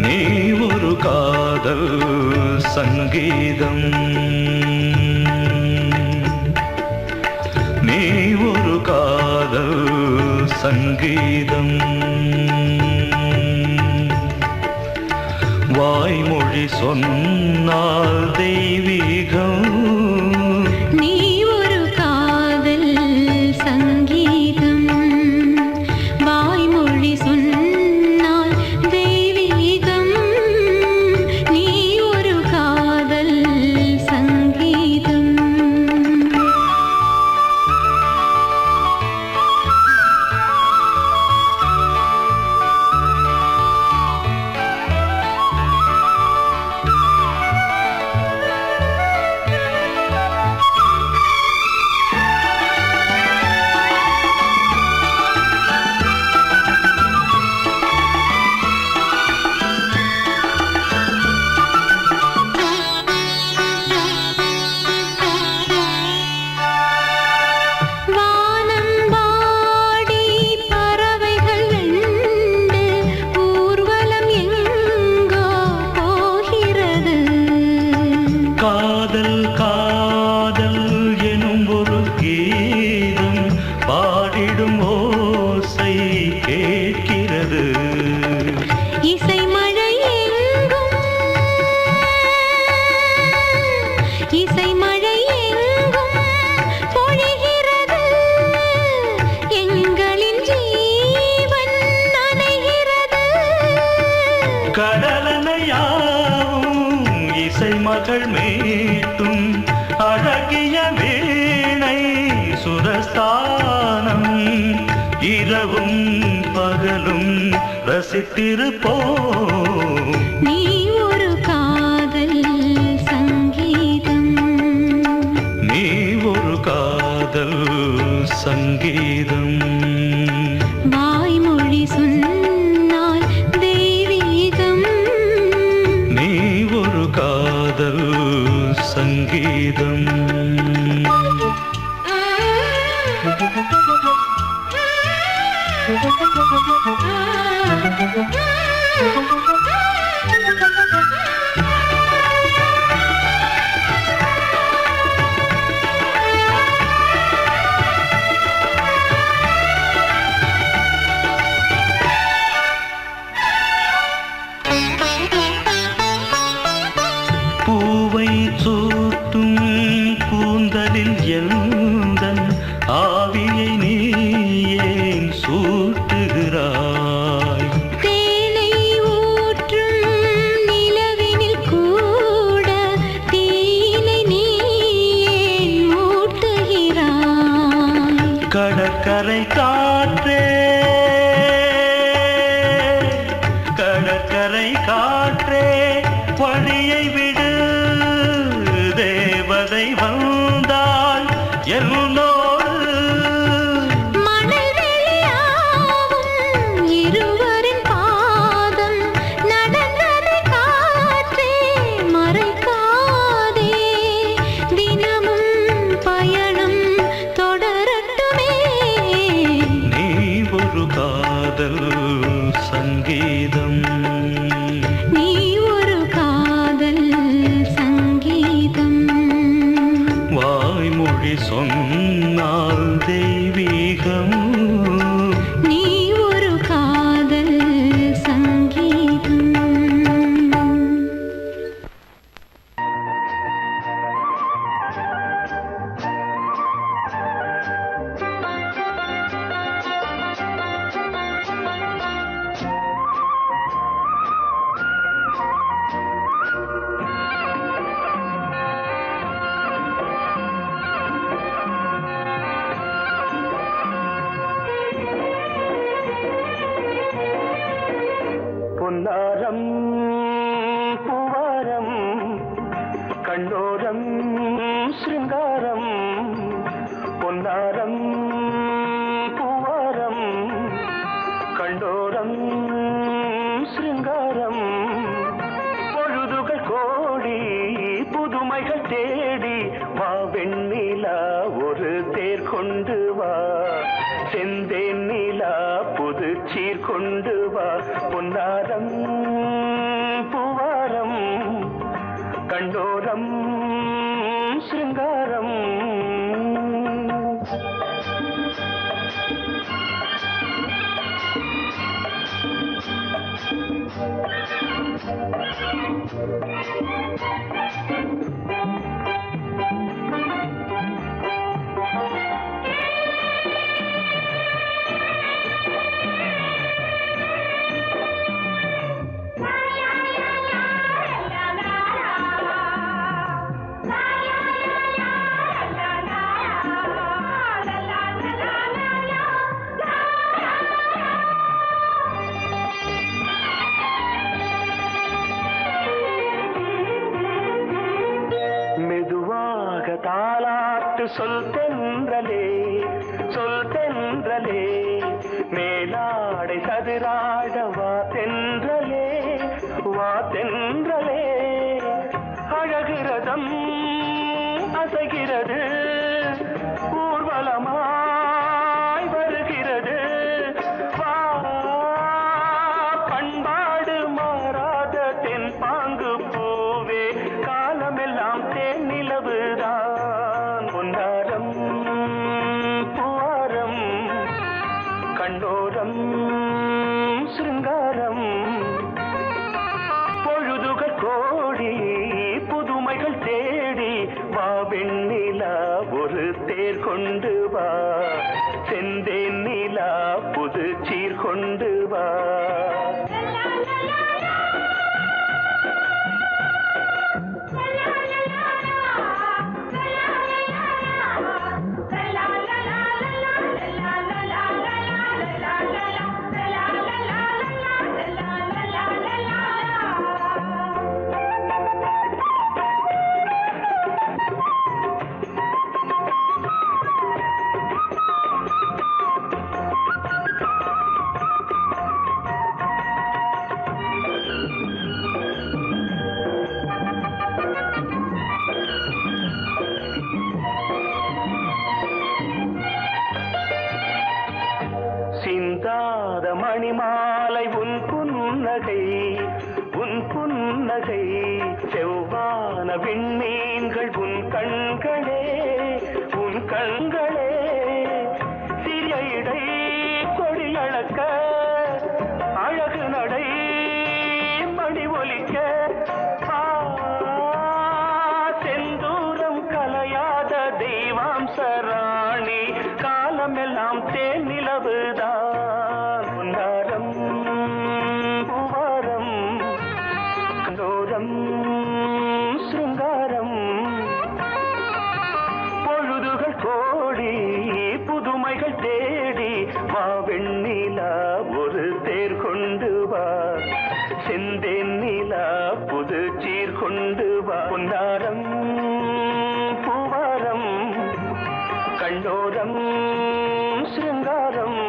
நீ ஒரு காதல் சங்கீதம், நீ ஒரு காதல் சங்கீதம். வாய்மொழி சொன்னால் தெய்வீகம், நீ ஒரு காதல் சங்கீதம். வாய்மொழி சொன்னால் தெய்வீகம், நீ ஒரு காதல் சங்கீதம். காதல் காதல் எனும் ஒரு கீதம் பாடிடும் ஓசை கேட்கிறது. இசை மழை எங்கும், இசை மழை எங்கும் பொழிகிறது. எங்களின் ஜீவன் நனைகிறது. கடலனையாவும் இசை மகள் மீட்டும் அழகிய வீணை சுரஸ்தானம். இரவும் பகலும் ரசித்திருப்போம். நீ ஒரு காதல் சங்கீதம், நீ ஒரு காதல் சங்கீதம். வாய்மொழி சொன்னால் தெய்வீகம், நீ ஒரு காதல் சங்கீதம். பூவை சூட்டும் கூந்தலில் எந்தன் ஆவியை நீ ஏன் சூட்டுகிறாய்? தேனை ஊற்றும் நிலவினில் கூட தீனை நீ ஏன் மூட்டுகிறாய்? கடற்கரை காற்றே, கடற்கரை காற்றே வழியை விடு. தேவதை வந்தால் என்னோடு மணல் வெளியாகும் இருவரின் பாதம் நடந்ததை காற்றே மறைக்காதே. தினமும் பயணம் தொடரட்டுமே. நீ ஒரு காதல் சங்கீதம், நீ ஒரு காதல் சங்கீதம். வாய்மொழி சொன்னால் தெய்வீகம், நீ ஒரு காதல் சங்கீதம். பொன்னாரம் பூவாரம் கண்ணோரம் சிருங்காரம். பொன்னாரம் பூவாரம் கண்டோரம் சிருங்காரம். பொழுதுகள் கோடி புதுமைகள் தேடி வா வெண்ணிலா ஒரு தேர் கொண்டு வா. செந்தேன் நிலா புது சீர் கொண்டு வா. பொன்னாரம் சிருங்காரம் தாலாட்டு சொல் தென்றலே சொல் தென்றலே மேலாடை சதுராட வா தென்றலே வா தென்றலே அழகிறதம் அசைகிறது ஊர்வலமாய் வருகிறது வா பண்பாடு மாறாத தென் பாங்கு பூவே காலமெல்லாம் தேன் நிலவுதான் பொன்னாரம் பூவாரம் கண்டோரம் சிருங்காரம் பொழுதுகள் கோடி புதுமைகள் தேடி வா வெண்ணிலா ஒரு தேர் கொண்டு வா செந்தேன் நிலா புது சீர் கொண்டு வா சிந்தாத மணிமாலை உன் புன்னகை செவ்வான விண்மீன்கள் உன் கண்களே சிறிய இடை கொடியளக்க அழகு நடை மணி ஒலிக்க செந்தூரம் கலையாத தெய்வாம்சராணி காலமெல்லாம் தேன் நிலவுதான் பொன்னாரம் பூவாரம் கண்டோரம் சிருங்காரம் பொழுதுகள் கோடி புதுமைகள் தேடி வா வெண்ணிலா ஒரு தேர் கொண்டு வா செந்தேன் நிலா புது சீர் கொண்டு வா பொன்னாரம் பூவாரம் கண்டோரம் சிருங்காரம்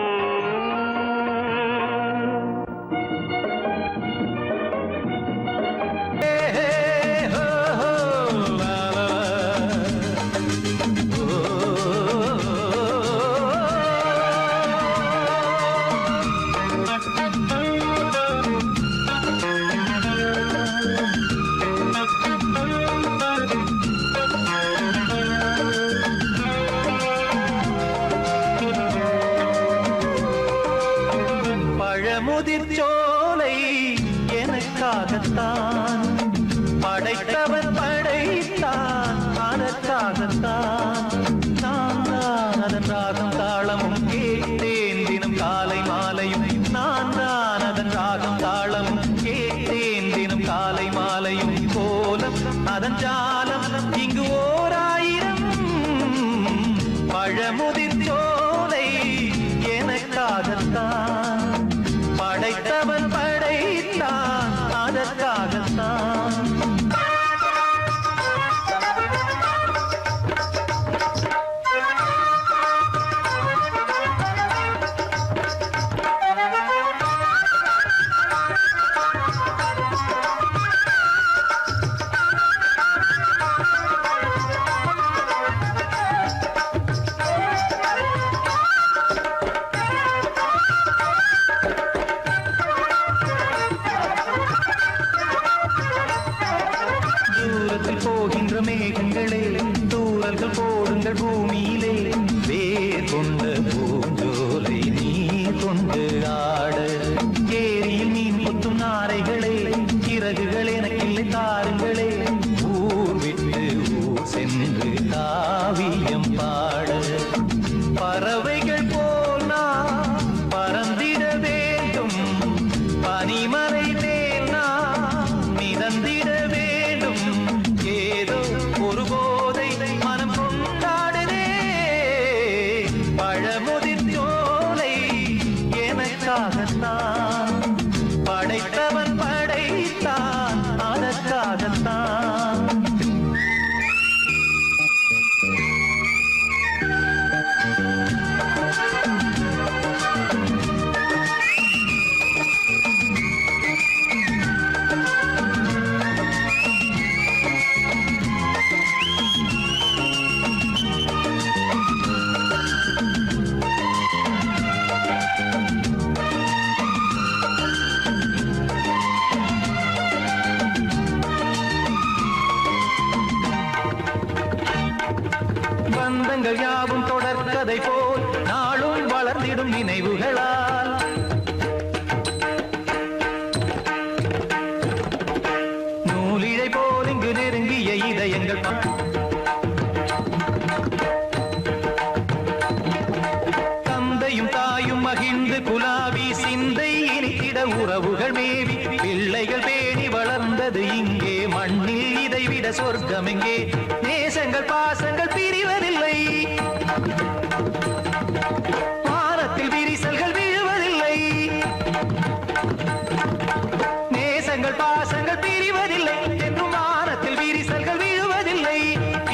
சொந்தங்கள் யாவும் தொடர்கதை போல் நாளும் வளர்ந்திடும் நினைவுகளால் நூலிழை போல் இங்கு நெருங்கிய இதயங்கள் தந்தையும் தாயும் மகிழ்ந்து குலாவி சிந்தை இனித்திட உறவுகள் மேவி பிள்ளைகள் பேணி வளர்ந்தது இங்கே மண்ணில் இதைவிட சொர்க்கம் எங்கே நேசங்கள் பாசங்கள் பிரிவதில்லை வானத்தில் விரிசல்கள் விழுவதில்லை நேசங்கள் பாசங்கள் பிரிவதில்லை என்றும் வானத்தில் விரிசல்கள் விழுவதில்லை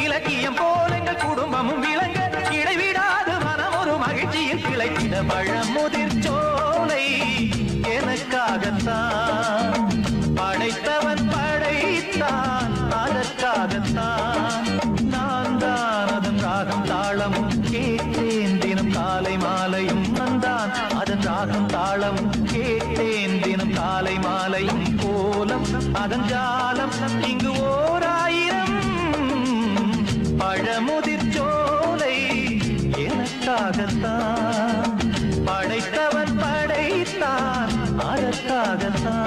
இலக்கியம் போல எங்கள் குடும்பமும் விளங்க இடைவிடாது மனம் ஒரு மகிழ்ச்சியில் கிளைத்திட பழமுதிர் சோலை எனக்காகத்தான் படைத்தவன் படைத்தான் அதற்காகத்தான் நான் தான் அதன் ராகம் தாளமும் கேட்டேன் தினம் காலை மாலையும் வந்தான் அதன் ராகம் தாளமும் கேட்டேன் தினம் காலை மாலையும் கோலம் அதன் ஜாலம் இங்கு ஓர் ஆயிரம் பழமுதிர் சோலை எனக்காகத்தான் படைத்தவன் படைத்தான் அதற்காகத்தான்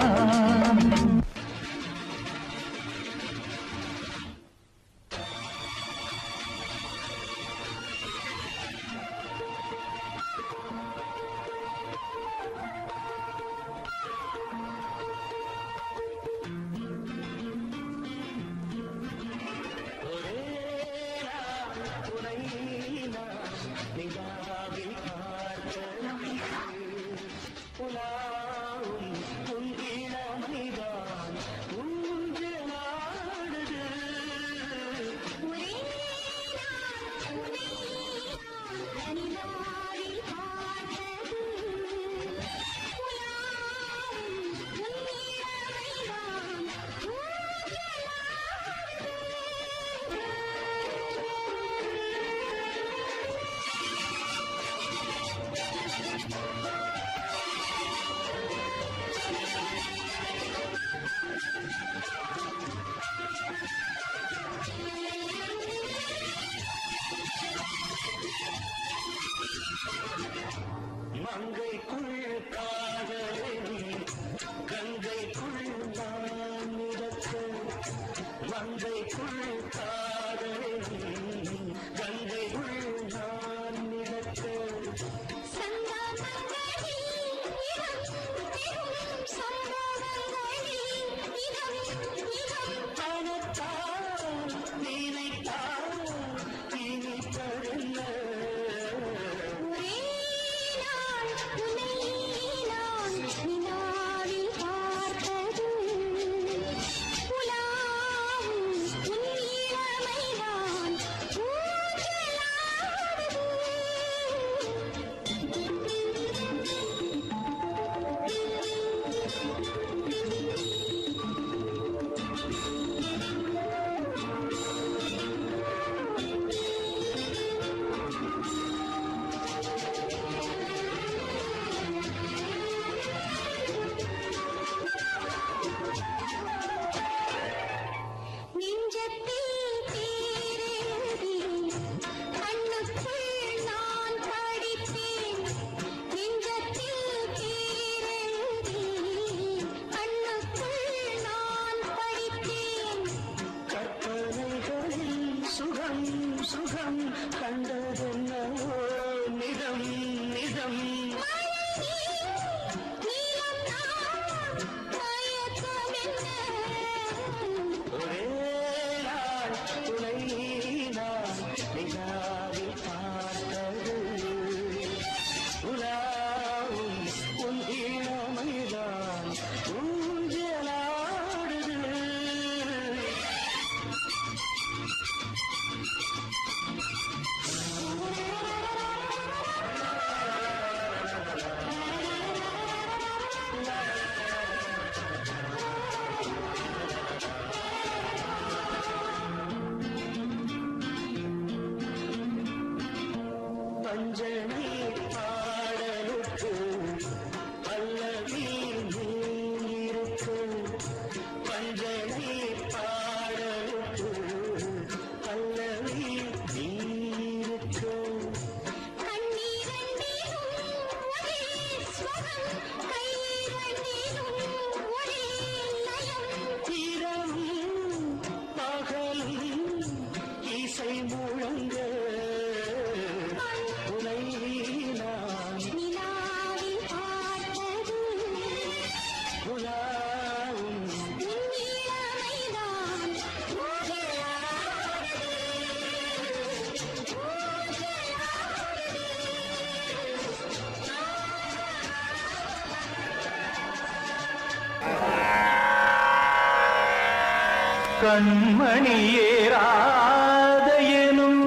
கண்மணியே ராதை எனும்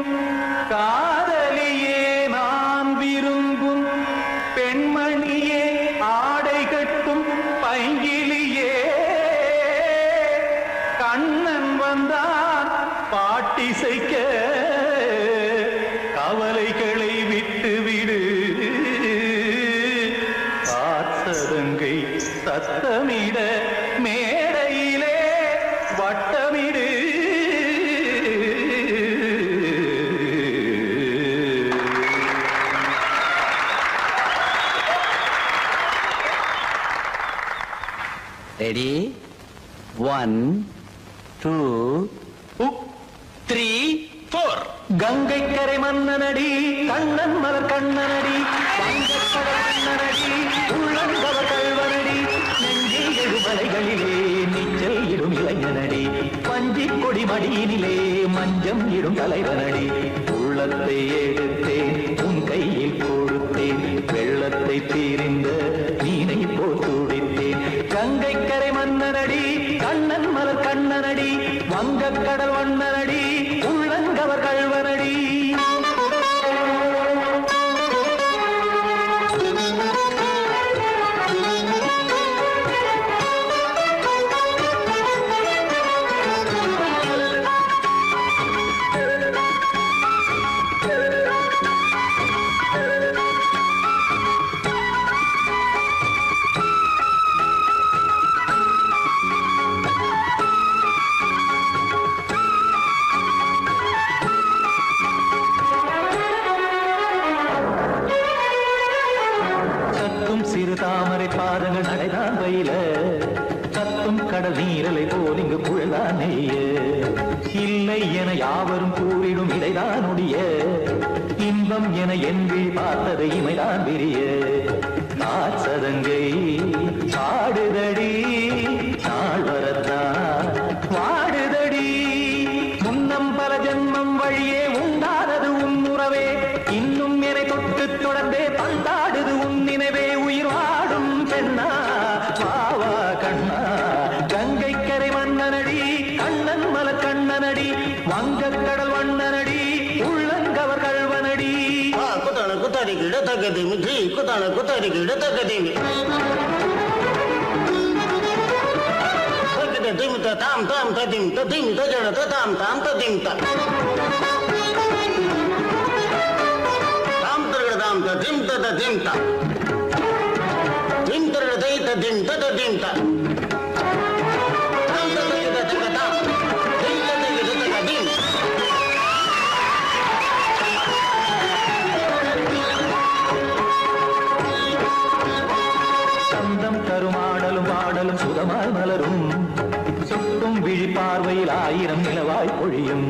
காதலியே நான் விரும்பும் பெண்மணியே ஆடை கட்டும் பைங்கிலியே கண்ணன் வந்தான் பாட்டிசைக்க கவலைகளை விட்டுவிடு காத்ததங்கை சத்தமிட மேடையிலே வட்டமிடு ரெடி 1 2 3 4 கங்கை கரை மன்னனடி கண்ணன் மலர் கண்ணனடி வங்கக்கடல் மன்னனடி உள்ளங்கவர் கல்வனடி நெஞ்சில் எழுமலைகளிலே நீச்சல் இடும் இளைஞனடி பஞ்சி கொடி மடியினிலே மஞ்சம் இடும் தலைவனடி உள்ளத்தை எடுத்தேன் உன் கையில் கொடுத்தேன் வெள்ளத்தை தீரிந்த மீனை போல் துடித்தேன் கங்கை கரை மன்னனடி கண்ணன் மலர் கண்ணனடி வங்கக்கடல் வண்ணனடி உள்ளங்கவர் கல்வனடி சிறு தாமரை பாதங்கள் நடைதான் வயில கத்தும் கடல் நீரலை போல் இங்கு புழதான் நெய்ய இல்லை என யாவரும் கூறிடும் இடைதான் உடைய இன்பம் என என்று பார்த்தது இமைதான் விரிய காசதங்கை பாடுதடி நாள் வரத்தான் வாடுதடி முன்னம் பல ஜென்மம் வழியே உண்டானது உன் உறவே இன்னும் என்னை தொட்டு தொடர்ந்தே பந்தாடுது உன் நினைவே உயிர் வாடும் பெண்ணா வாவா கண்ணா கங்கை கரை மன்னனடி கண்ணன் மலர் கண்ணனடி வங்கக்கடல் வண்ணனடி உள்ளங்கவர் கல்வனடி குத்தான குத்தாடி கிட தக்கதிமி ஜி குத்தான குத்தாடி கிட தக்கதிமி திமித்த தாம் தாம் ததிமித்த திமித்த ஜடத தாம் தாம் ததிமித்த தாம் தரகதாம் ததிமித்த ததிமித்த திம் தரகதை ததிமித்த ததிமித்த தாம் தரகத தகதாம் திம் தரகத தகதிம் சந்தம் கருமாடலும் பாடலும் சுதமாய் மலரும் சுட்டும் விழி பார்வையில் ஆயிரம் நிலவாய் பொழியும்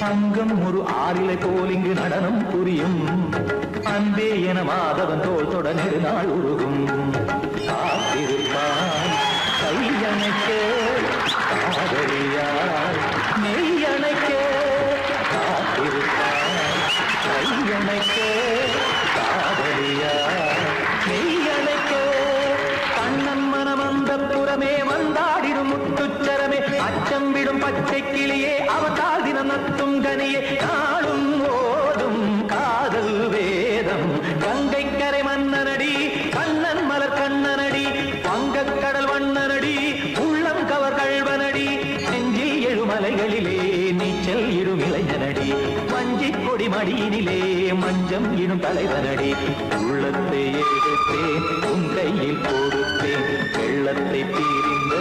அங்கம் ஒரு ஆறிலை போல் இங்கு நடனம் புரியும் அன்பே என மாதவன் தோல் தொட நெடுநாள் உருகும் காத்திருப்பான் கையணைக்க காதலியார் மெய்யணைக்க காத்திருப்பான் கையணைக்க காதலியார் மெய்யணைக்க கண்ணன் மனம் அந்த புறமே வந்தாடிடும் முத்துச்சரமே அச்சம் விடும் பச்சை கிளியே அவதால் தினம் நத்தும் கனியே நாளும் ஓடும் காதல் வேதம் கங்கை கரை மன்னனடி கண்ணன் மலர் கண்ணனடி வங்கக்கடல் வண்ணனடி உள்ளம் கவர் கல்வனடி நெஞ்சில் எழுமலைகளிலே நீச்சல் இடும் இளைஞனடி வஞ்சி கொடி மடியினிலே மஞ்சம் இடும் தலைவனடி உள்ளத்தை எடுத்தேன் உன் கையில் கொடுத்தேன் வெள்ளத்தை தீரிந்த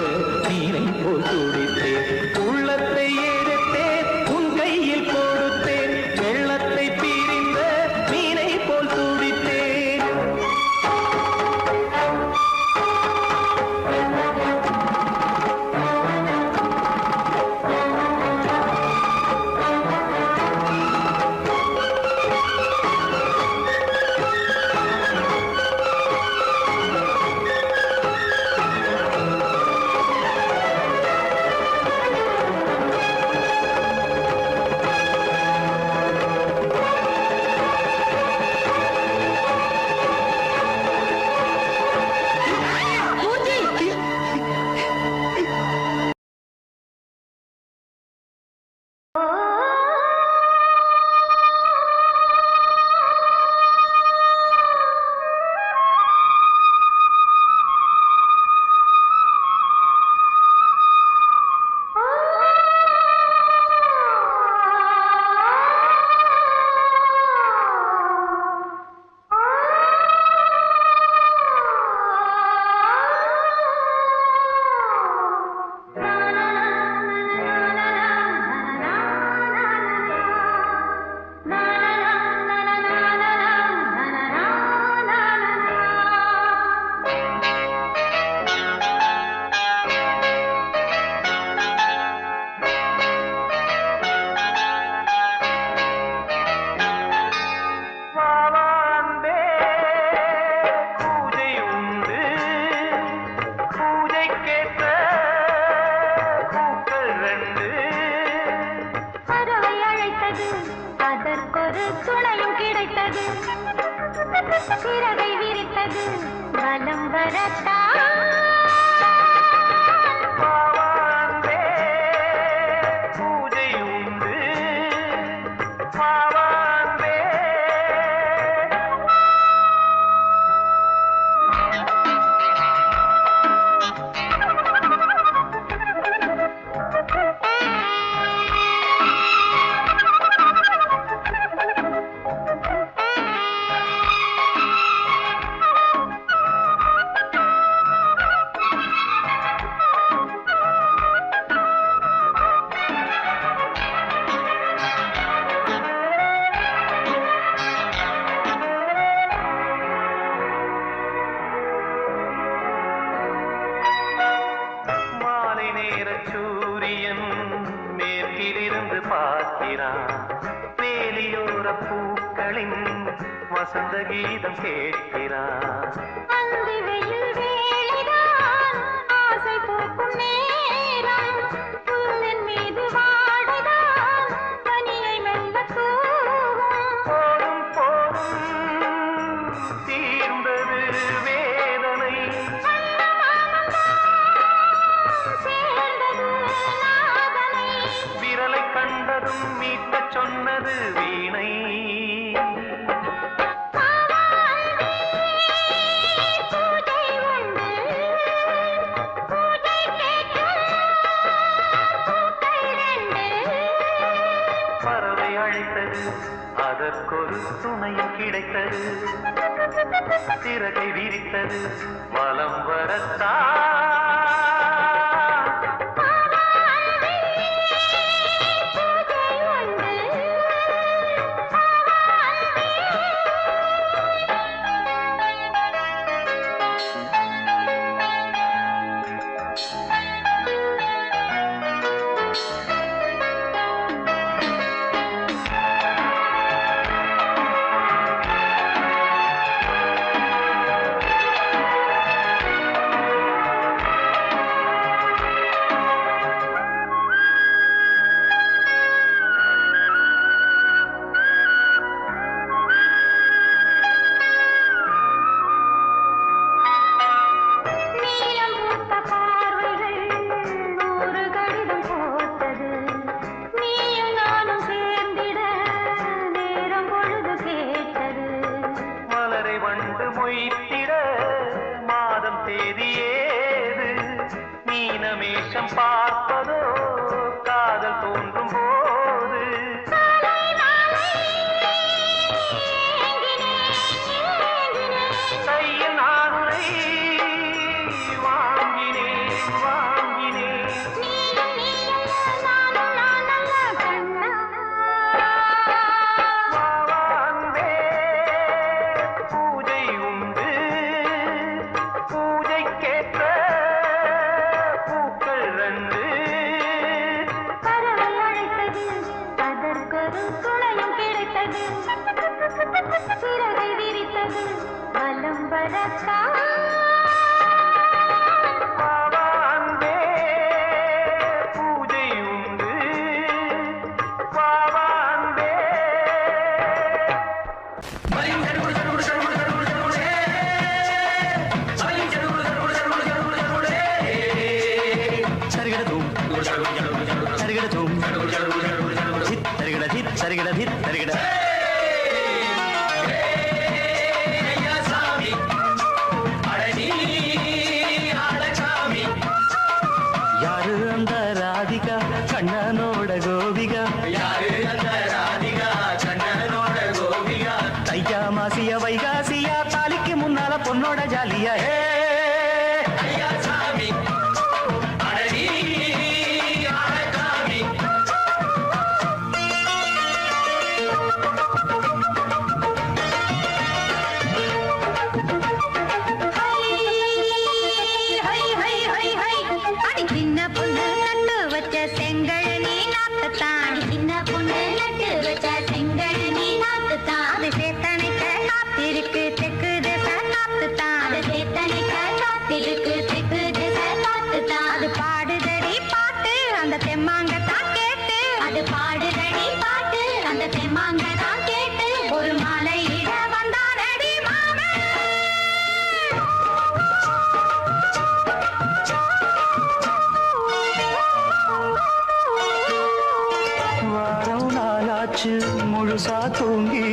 மீனை போல் துடித்தேன் உள்ளத்தை எடுத்தேன் உன் கையில் கொடுத்தேன் வெள்ளத்தை தீரிந்த மீனை போல் துடித்தேன் சிறகை விரித்தது வலம் வரத்தான் வாவாந்தே பூஜை உண்டு வாவாந்தே மாலை நேர சூரியன் மேற்கிலிருந்து பார்க்கிறான் வேலியோர பூக்களின் வசந்த கீதம் கேட்கிறான் அந்தி வெயில் வேளைதான் ஆசை பூக்கும் நேரம் புல்லின் மீது வாடைதான் பனியை மெல்ல தூவும் போதும் போதும் தீர்ந்தது வேதனை சேர்ந்தது நாதனை விரலை கண்டதும் மீட்கச் சொன்னது வீணை பூஜை உண்டு பூஜை கேட்கும் பூக்கள் ரெண்டு பறவை அழைத்தது அதற்கொரு துணையும் கிடைத்தது சிறகை விரித்தது வலம் வரத்தான் பூஜை உண்டு நீலம் பூத்த பார்வைகள் நூறு கடிதம் போட்டது நீயும் நானும் சேர்ந்திட நேரம் பொழுது கேட்டது மலரை வண்டு மொய்த்திட மாதம் தேதி ஏது மீனமேஷம் பார்ப்பதோ காதல் தோன்றும் போது காலை மாலை ஏங்கினேன் ஏங்கினேன் கையில் நானுரை வாங்கினேன் வாங்கினேன் நீயும் நீயல்ல நானும் நானல்ல கண்ணா வாவாந்தே பூஜை உண்டு பூஜைக்கேற்ற பூக்கள் ரெண்டு பறவை அழைத்தது அதற்கொரு துணையும் கிடைத்தது சிறகை விரித்தது வலம் வரத்தான் வாவாந்தே பூஜை உண்டு வாவாந்தே சரிகடதும் சரிகடதும் ಧಿತ್ சரிகட ಧಿತ್ சரிகட ಧಿತ್ சரிகட யாரு அந்த ராதிகா கண்ணனோட கோபிகா தையா மாசிய வைகாசியா தாலிக்கு முன்னால பொண்ணோட ஜாலியா அடி சின்ன பொண்ணு நட்டு வச்ச செங்கழனி நாத்தத்தான் சின்ன பொண்ணு முழுசா தூங்கி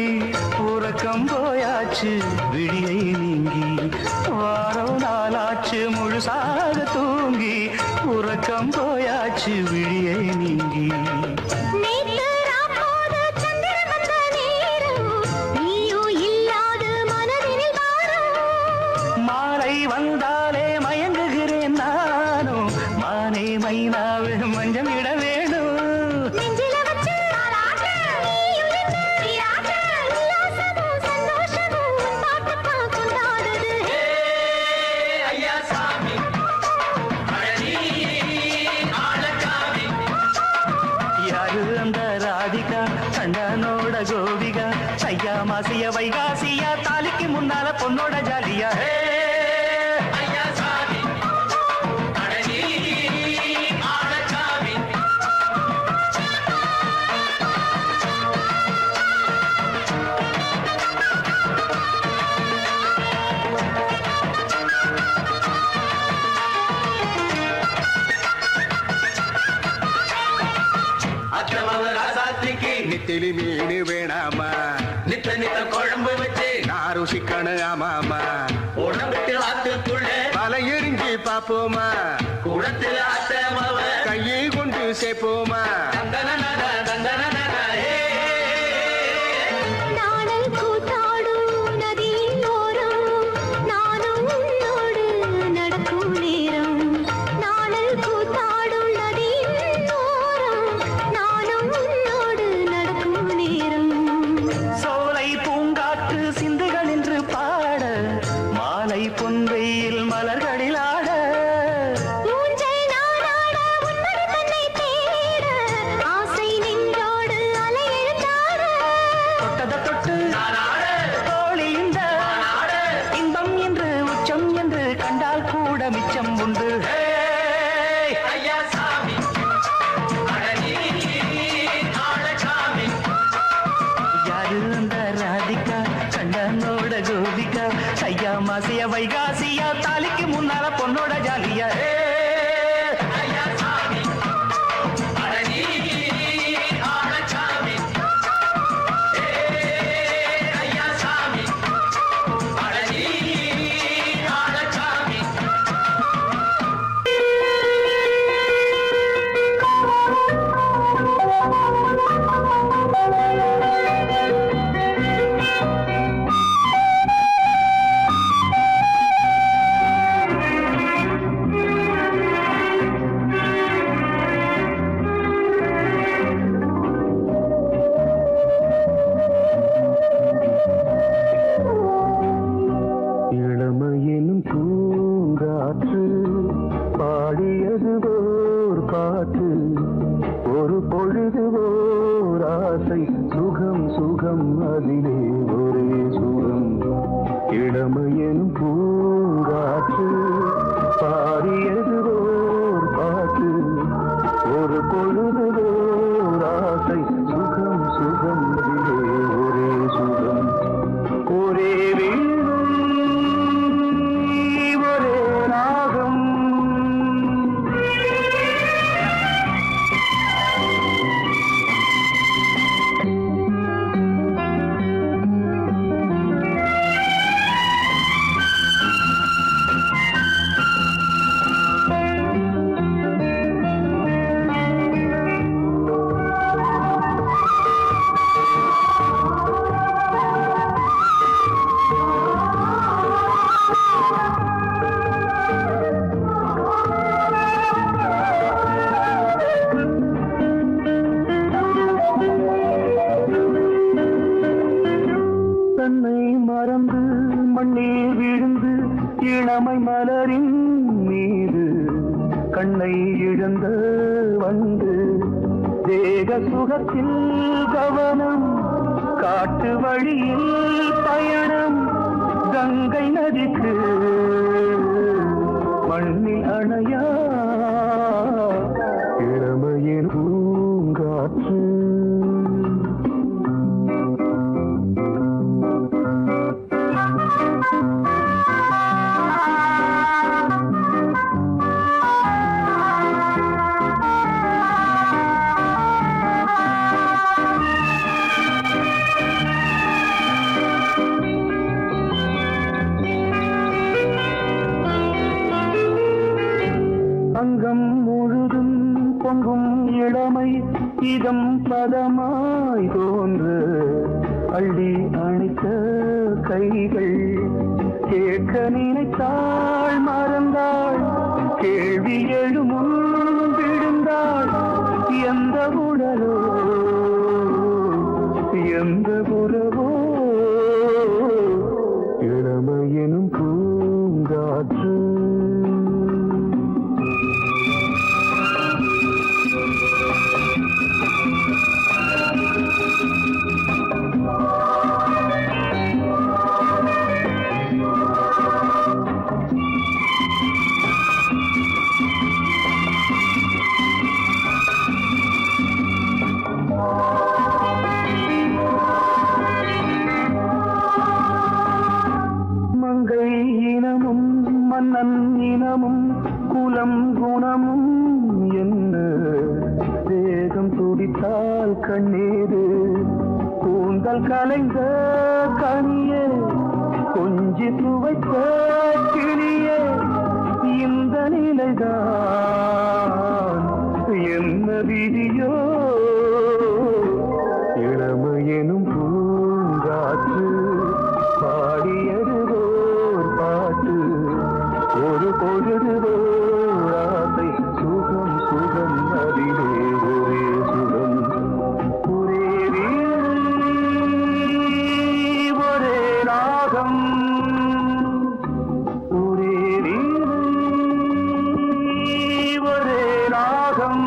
உறக்கம் போயாச்சு விழியை நீங்கி வாரம் நாளாச்சு முழுசாக தூங்கி உறக்கம் போயாச்சு விழியை நீங்கி நேத்து ராப்போது சந்திரன் வந்த நேரம் நீயோ இல்லாது மனதினில் வாரம் மாலை வந்தாலே மயங்குகிறேன் நானும் மானே மைனாவே மஞ்சள் இட வேணும் நெஞ்சில வச்சு தாலாட்டு நீயும் என்ன நீராட்டு உல்லாசமும் சந்தோஷமும் உன் பாட்டுத்தான் கொண்டாடுது ஐயா சாமி அழகி ஆளக்காமி யாரு அந்த ராதிகா கண்டனோட கோபிகா ஐயா மாசிய வைகாசியா தாலிக்கு முன்னால பொண்ணோட ஜாலியா ஐயா சாமி அழகி ஆளக்காமி அச்சமவ ராசாத்திக்கு நெத்திலி மீன் வேணாமா நித்த நித்த குழம்பு வச்சு நான் ருசிக்கணும் ஆமாமா உடம்புட்டு ஆத்துக்குள்ள பல எரிஞ்சு பாப்போமா குளத்துல அத்தமவ கையை கொண்டு சேர்ப்போமா தந்தனனன தந்தனனன நாணல் கூத்தாடும் நதியின் ஓரம் நானும் உன்னோடு நடக்கும் நேரம் நாணல் கூத்தாடும் நதியின் ஓரம் நானும் உன்னோடு நடக்கும் நேரம் சோலை பூங்காற்று சிந்துகள் என்று பாட மாலை பொன்வெயில் மலர்களில் ஆட ஊஞ்சல் நாடாட உன்னடி தன்னை தேட ஆசை நின்றோடு அலையெழுந்தாட தொட்டத தொட்டு தோழி இந்த இன்பம் என்று உச்சம் என்று கண்டால் கூட மிச்சம் உண்டு ஐயா சாமி அழகி ஆளக்காமி யாரு அந்த ராதிகா கண்டனோட கோபிகா ஐயா மாசிய வைகாசியா தாலிக்கு முன்னால பொண்ணோட ஜாலியா ஐயா சாமி அழகி ஆளக்காமி ஐயா சாமி அழகி ஆளக்காமி இளமையினும் பூங்காற்று பாடியது ஓர் பாட்டு ஒரு பொழுது ஓர் ஆசை சுகம் சுகம் அதிலே ஒரே சுகம் இளமையினும் பூங்காற்று பாடியது ஓர் பாட்டு ஒரு பொழுது ஓர் ஆசை சுகம் சுகம் அதிலே ஒரே சுகம் ஒரே வீடும் ஒரே ராகம் தன்னை மறந்து மண்ணில் விழுந்து இளமை மலரின் மீது கண்ணை இழந்த வந்து தேக சுகத்தில் கவனம் காட்டு வழியில் பயணம் கங்கை நதிக்கு மண்ணில் அணையா இளமையின் பூங்காற்று முழுதும் பொங்கும் இளமை இதம் பதமாய் தோன்று அள்ளி அணைத்த கைகள் கேட்க நினைத்தாள் மறந்தாள் கேள்வி எழுமுன் விழுந்தாள் எந்த உடலோ எந்த உறவோ இளமையெனும் பூங்காற்று மங்கை இனமும் மன்னன் இனமும் குலம் குணமும் என்ன வேகம் துடித்தால் கண்ணீரு கூந்தல் கலைந்த கனியே கொஞ்சி துவைத்த கிளியே இந்த நிலைதான் என்ன விதியோ இளமையெனும் பூங்காற்று பாடியதுவோர் பாட்டு ஒரு பொழுதுவோர் ஆசை சுகம் சுகம் அதிலே ஒரே சுகம் ஒரே வீடு ஒரே ராகம் ஒரே வீடு ஒரே ராகம்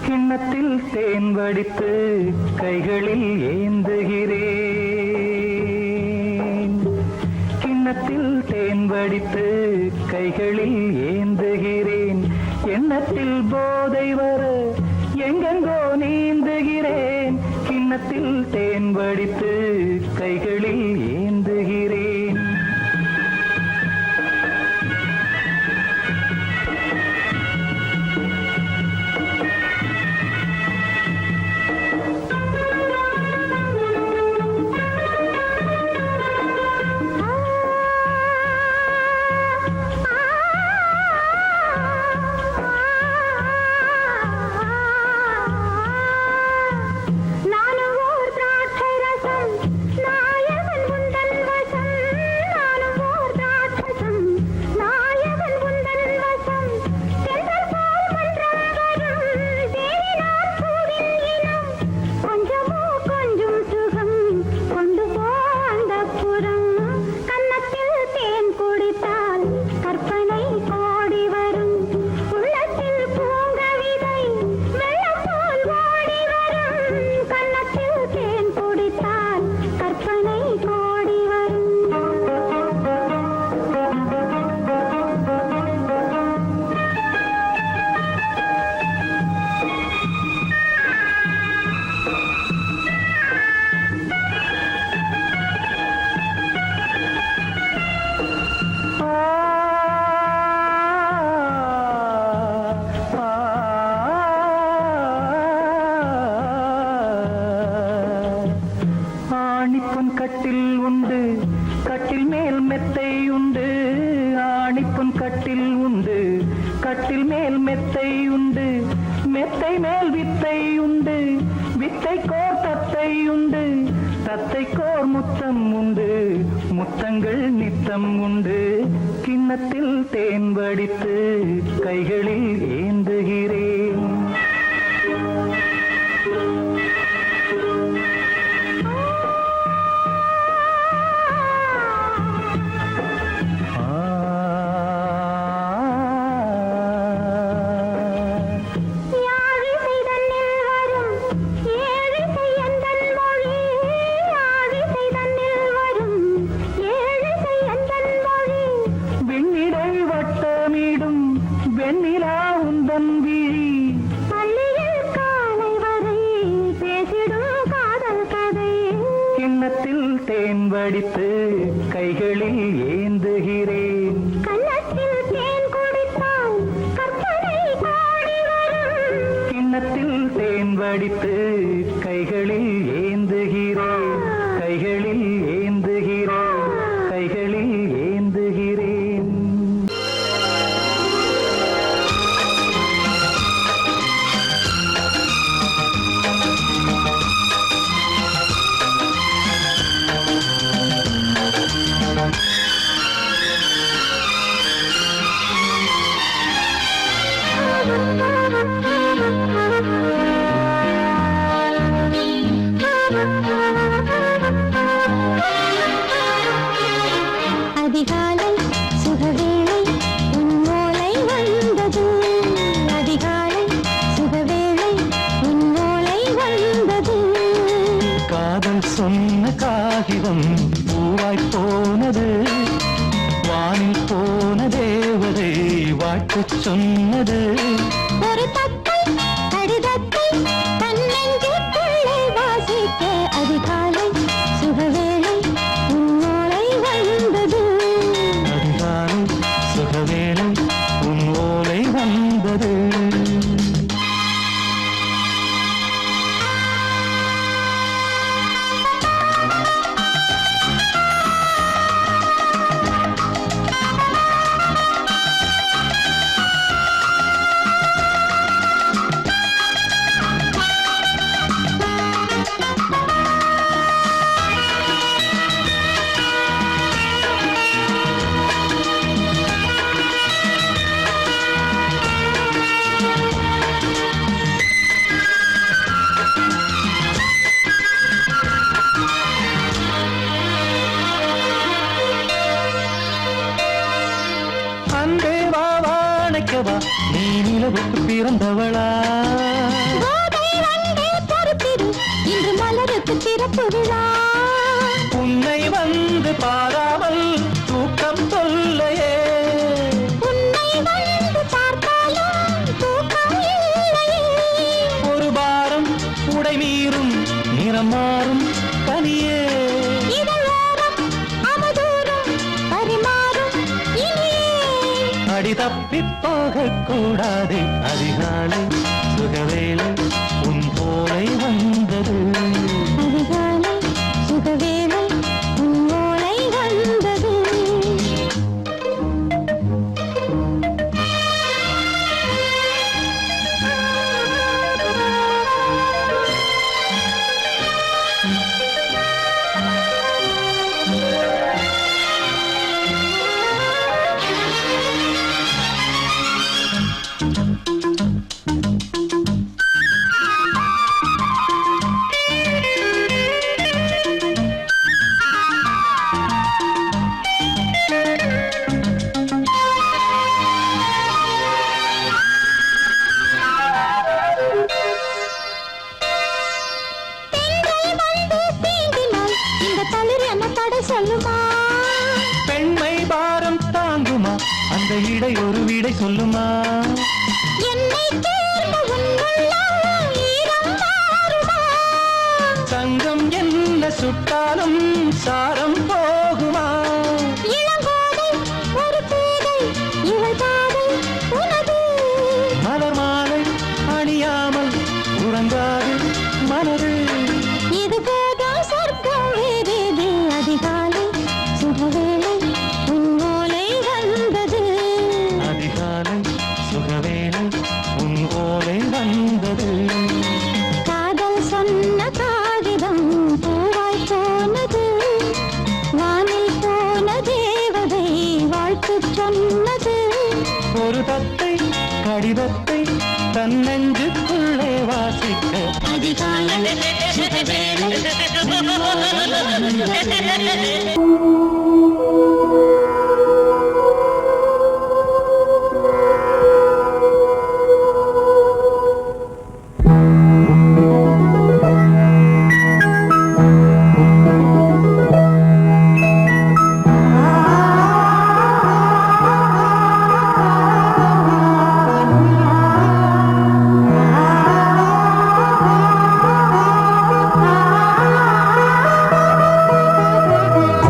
கிண்ணத்தில் தேன் வடித்து கைகளில் ஏந்துகிறேன் கிண்ணத்தில் தேன் வடித்து கைகளில் ஏந்துகிறேன் எண்ணத்தில் போதை வர எங்கெங்கோ நீந்துகிறேன் கிண்ணத்தில் தேன் வடித்து கைகளில் ஏந்துகிறேன் நானும் ஓர் திராட்சை ரசம் நாயவன் உந்தன் வசம் நானும் ஓர் திராட்சசம் நாயவன் உந்தன் வசம் சென்றல் போல் மன்றம் வரும் தேனினார் பூவின் இனம் கொஞ்சமோ கொஞ்சம் சுகம் கொண்டு போ அந்தப்புறம் கன்னத்தில் தேன் குடித்தால் கற்பனை கோடி வரும் உள்ளத்தில் பூங்கவிதை வெள்ளம் போல் ஓடி வரும் கன்னத்தில் தேன் குடித்தால் கற்பனை கோடி வரும் ஆணிப்பொன் கட்டில் உண்டு கட்டில் மேல் மெத்தை உண்டு ஆணிப்பொன் கட்டில் உண்டு கட்டில் மேல் மெத்தை உண்டு மெத்தை மேல் வித்தை உண்டு வித்தை கோர் தத்தை உண்டு தத்தைக்கோர் முத்தம் உண்டு, முத்தங்கள் நித்தம் உண்டு. கிண்ணத்தில் தேன் வடித்து கைகளில் ஏந்துகிறேன். வெண்ணிலா உந்தன் விழி பள்ளியில் காலை வரை பேசிடும் காதல் கதை. கிண்ணத்தில் தேன் வடித்து கைகளில் ஏந்துகிறேன். கண்ணத்தில் தேன் குடித்தால் கற்பனை பாடி வரும். கிண்ணத்தில் தேன் வடித்து கைகளில் ஏந்துகிறேன். கைகளில் ஏந்துகிறேன். கைகளில் ஏந்துகிறேன். அதிகாலை சுகவேளை உன்னோலை வந்தது. அதிகாலை சுகவேளை உன்னோலை வந்தது. காதல் சொன்ன காகிதம் பூவாய் போனது. வானில் போன தேவதை வாழ்த்துச் சொன்னது. ஒரு தத்தை கடிதத்தை தன்னெஞ்சுக்குள்ளே வாசிக்க அதிகாலை சுகவேளை உன்னோலை வந்தது. அதிகாலை சுகவேளை உன் ஓலை வந்தது. நீ நிலவுக்கு பிறந்தவளா? கோதை வந்தே பொறுப்பிரு, இன்று மலருக்கு திறப்பு விழா. உன்னை வந்து பாராமல் தூக்கம் சொல்லையே. உன்னை வந்து பார்த்தாலும் தூக்கம் இல்லையே. ஒரு பாரம் உடை மீறும் நிறம் மாறும் தனியே. இதழோரம் அவதூறும் பரிமாறும் இனியே. அடி தப்பிப் போகக் கூடாது. அதிகாலை சுகவேளை உன் போலை வந்தது. அதிகாலை சுகவேளை உன்னோலை வந்தது. சொல்லுமா பெண்மை பாரம் தாங்குமா? அந்த இடை ஒரு விடை சொல்லுமா? என்னை தேர்ந்த உன்னுள்ளம் ஈரம் மாறுமா? தங்கம் என்ன சுட்டாலும் சாரம் போகுமா? இளங்கோதை ஒரு பேதை இவள் பாதை உனது. மலர் மாலை அணியாமல் உறங்காது மனது. இது போதும் சொர்க்கம் வேறேது. அதிகாலை சுகவேளை உன்னோலை வந்தது. அதிகாலை சுகவேளை உன் ஓலை வந்தது. காதல் சொன்ன காகிதம் பூவாய் ஒரு தத்தை கடிதத்தை தன்னெஞ்சுக்குள்ளே வாசிக்க அதிகாலை சுகவேளை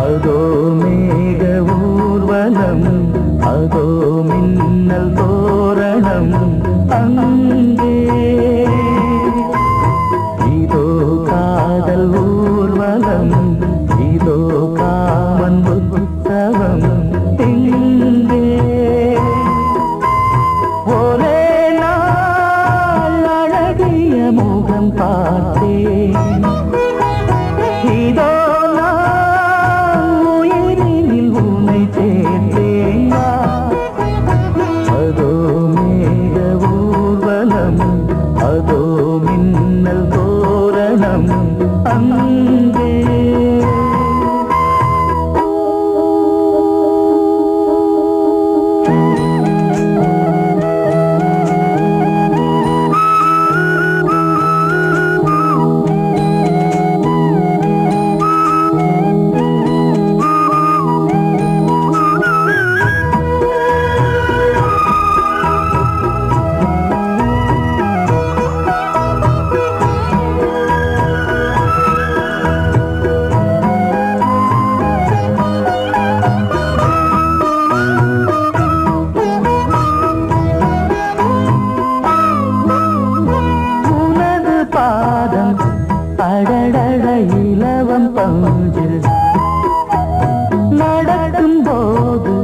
அதோ மேக ஊர்வலம் அதோ மின்னல் தோரணம் அங்கே இதோ காதல் ஊர்வலம் இதோ காமன் உற்சவம் இங்கே ஒரே நாள் அழகிய முகம் பார்த்தேன் இதோ அதோ மேக ஊர்வலம் அதோ மின்னல் தோரணம் அங்கே அடடட இலவம் பஞ்சு நடக்கும் போது